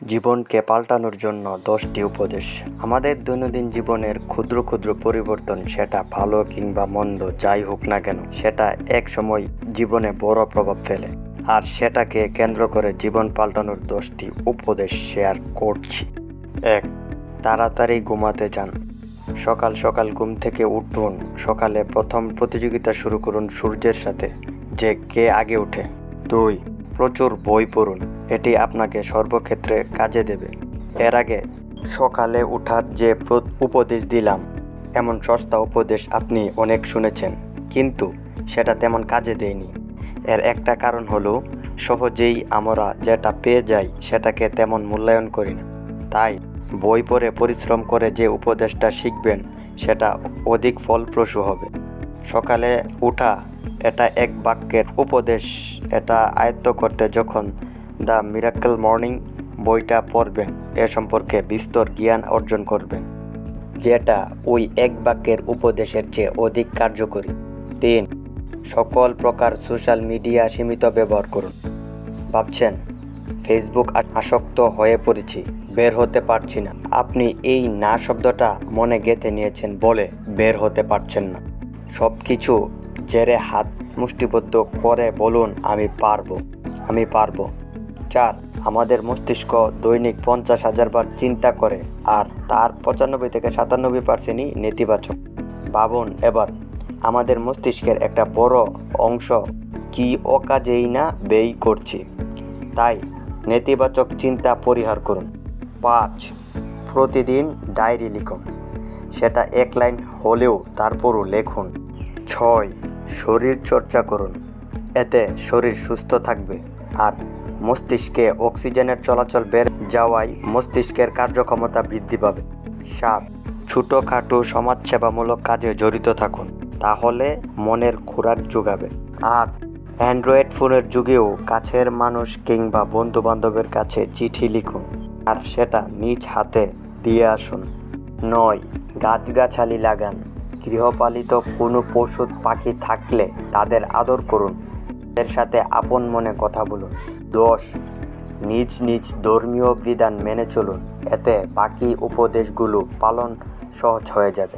জীবনকে পাল্টানোর জন্য 10টি উপদেশ। আমাদের দৈনন্দিন জীবনের ক্ষুদ্র ক্ষুদ্র পরিবর্তন, সেটা ভালো কিংবা মন্দ যাই হোক না কেন, সেটা এক সময় জীবনে বড় প্রভাব ফেলে। আর সেটাকে কেন্দ্র করে জীবন পাল্টানোর 10টি উপদেশ শেয়ার করছি। 1. তাড়াতাড়ি ঘুমাতে যান। সকাল সকাল ঘুম থেকে উঠুন। সকালে প্রথম প্রতিযোগিতা শুরু করুন সূর্যের সাথে, যে কে আগে ওঠে। 2. প্রচুর বই পড়ুন। এটি আপনাকে সর্বক্ষেত্রে কাজে দেবে। এর আগে সকালে ওঠার যে উপদেশ দিলাম, এমন সস্তা উপদেশ আপনি অনেক শুনেছেন, কিন্তু সেটা তেমন কাজে দেয়নি। এর একটা কারণ হলো, সহজেই আমরা যেটা পেয়ে যাই সেটাকে তেমন মূল্যায়ন করি না। তাই বই পড়ে পরিশ্রম করে যে উপদেশটা শিখবেন সেটা অধিক ফলপ্রসূ হবে। সকালে ওঠা, এটা এক বাক্যের উপদেশ। এটা আয়ত্ত করতে যখন দ্য মিরাকল মর্নিং বইটা পড়বেন, এ সম্পর্কে বিস্তর জ্ঞান অর্জন করবেন, যেটা ওই এক বাক্যের উপদেশের চেয়ে অধিক কার্যকরী। 3. সকল প্রকার সোশ্যাল মিডিয়া সীমিত ব্যবহার করুন। ভাবছেন, ফেসবুক আসক্ত হয়ে পড়েছি, বের হতে পারছি না। আপনি এই না শব্দটা মনে গেঁথে নিয়েছেন বলে বের হতে পারছেন না। সব কিছু জেরে হাত মুষ্টিবদ্ধ করে বলুন, আমি পারবো, আমি পারবো। 4. আমাদের মস্তিষ্ক দৈনিক 50,000 বার চিন্তা করে, আর তার 95 থেকে 97%ই নেতিবাচক। ভাবুন এবার, আমাদের মস্তিষ্কের একটা বড় অংশ কি অকাজেই না ব্যয় করছি। তাই নেতিবাচক চিন্তা পরিহার করুন। 5. প্রতিদিন ডায়েরি লিখুন। সেটা 1 লাইন হলেও তারপরও লিখুন। 6. শরীর চর্চা করুন। এতে শরীর সুস্থ থাকবে, আর মস্তিষ্কে অক্সিজেনের চলাচল বেড়ে যাওয়ায় মস্তিষ্কের কার্যক্ষমতা বৃদ্ধি পাবে। 7. ছোটোখাটো সমাজসেবামূলক কাজে জড়িত থাকুন, তাহলে মনের খোরাক যোগাবে। 8. অ্যান্ড্রয়েড ফোনের যুগেও কাছের মানুষ কিংবা বন্ধু বান্ধবের কাছে চিঠি লিখুন, আর সেটা নিজ হাতে দিয়ে আসুন। 9. গাছগাছালি লাগান। গৃহপালিত কোনো পশু পাখি থাকলে তাদের আদর করুন, তাদের সাথে আপন মনে কথা বলুন। 10. নিজ নিজ ধর্মীয় বিধান মেনে চলুন, এতে বাকি উপদেশগুলো পালন সহজ হয়ে যাবে।